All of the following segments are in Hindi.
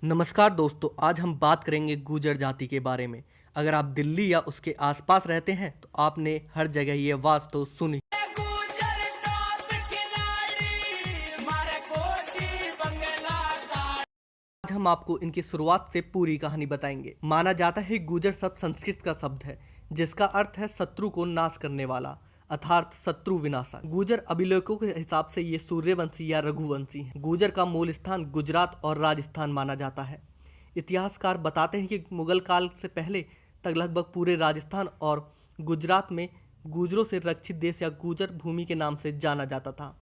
नमस्कार दोस्तों, आज हम बात करेंगे गुर्जर जाति के बारे में। अगर आप दिल्ली या उसके आसपास रहते हैं तो आपने हर जगह ये आवाज तो सुनी। आज हम आपको इनकी शुरुआत से पूरी कहानी बताएंगे। माना जाता है गुर्जर शब्द संस्कृत का शब्द है जिसका अर्थ है शत्रु को नाश करने वाला, अर्थात शत्रु विनाशक। गुर्जर अभिलेखों के हिसाब से ये सूर्यवंशी या रघुवंशी हैं। गुर्जर का मूल स्थान गुजरात और राजस्थान माना जाता है। इतिहासकार बताते हैं कि मुगल काल से पहले तक लगभग पूरे राजस्थान और गुजरात में गुर्जरों से रक्षित देश या गुर्जर भूमि के नाम से जाना जाता था।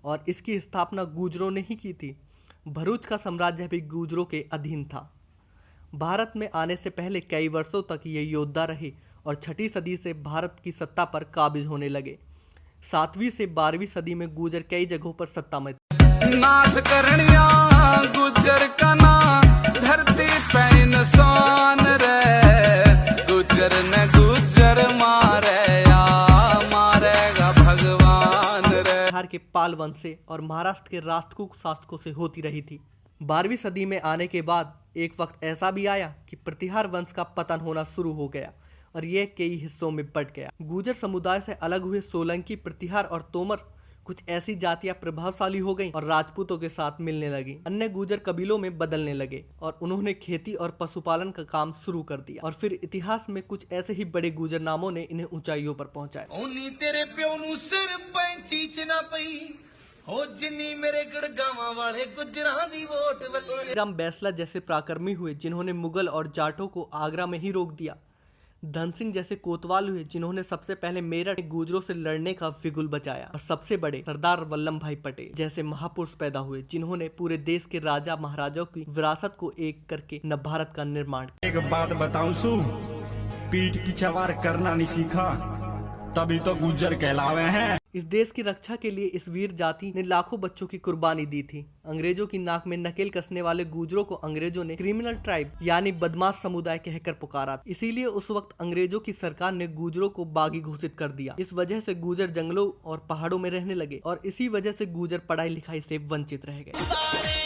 और इसकी स्थापना गुर्जरों ने ही की थी। भरूच का साम्राज्य भी गुर्जरों के अधीन था। भारत में आने से पहले कई वर्षों तक ये योद्धा रहे और 6ठी सदी से भारत की सत्ता पर काबिज होने लगे। 7वीं से 12वीं सदी में गुर्जर कई जगहों पर सत्ता में नाश करनिया गुर्जर का ना धरती पे इंसान रे, गुर्जर ने गुर्जर मारे या मारेगा भगवान रे। बिहार के पाल वंश से और महाराष्ट्र के राष्ट्रकूट शासकों से होती रही थी। 12वीं सदी में आने के बाद एक वक्त ऐसा भी आया कि प्रतिहार वंश का पतन होना शुरू हो गया और ये कई हिस्सों में बंट गया। गुर्जर समुदाय से अलग हुए सोलंकी, प्रतिहार और तोमर कुछ ऐसी जातियां प्रभावशाली हो गईं और राजपूतों के साथ मिलने लगी। अन्य गुर्जर कबीलों में बदलने लगे और उन्होंने खेती और पशुपालन का काम शुरू कर दिया। और फिर इतिहास में कुछ ऐसे ही बड़े गुर्जर नामों ने इन्हें ऊंचाइयों पर पहुंचाया। तेरे प्यो नु सिर पे चीच ना पई हो जिन्नी मेरे गड़गावा वाले गुजरां दी वोट वल्ले। राम बैसला जैसे पराक्रमी हुए जिन्होंने मुगल और जाटों को आगरा में ही रोक दिया। धन सिंह जैसे कोतवाल हुए जिन्होंने सबसे पहले मेरठ में गुर्जरों से लड़ने का बिगुल बचाया। और सबसे बड़े सरदार वल्लभ भाई पटेल जैसे महापुरुष पैदा हुए जिन्होंने पूरे देश के राजा महाराजाओं की विरासत को एक करके नव भारत का निर्माण किया। एक बात बताऊं सु, पीठ की सवार करना नहीं सीखा तभी तो गुर्जर कहलावे हैं। इस देश की रक्षा के लिए इस वीर जाति ने लाखों बच्चों की कुर्बानी दी थी। अंग्रेजों की नाक में नकेल कसने वाले गुर्जरों को अंग्रेजों ने क्रिमिनल ट्राइब यानी बदमाश समुदाय कहकर पुकारा। इसीलिए उस वक्त अंग्रेजों की सरकार ने गुर्जरों को बागी घोषित कर दिया। इस वजह से गुर्जर जंगलों और पहाड़ों में रहने लगे और इसी वजह से गुर्जर पढ़ाई लिखाई से वंचित रह गए।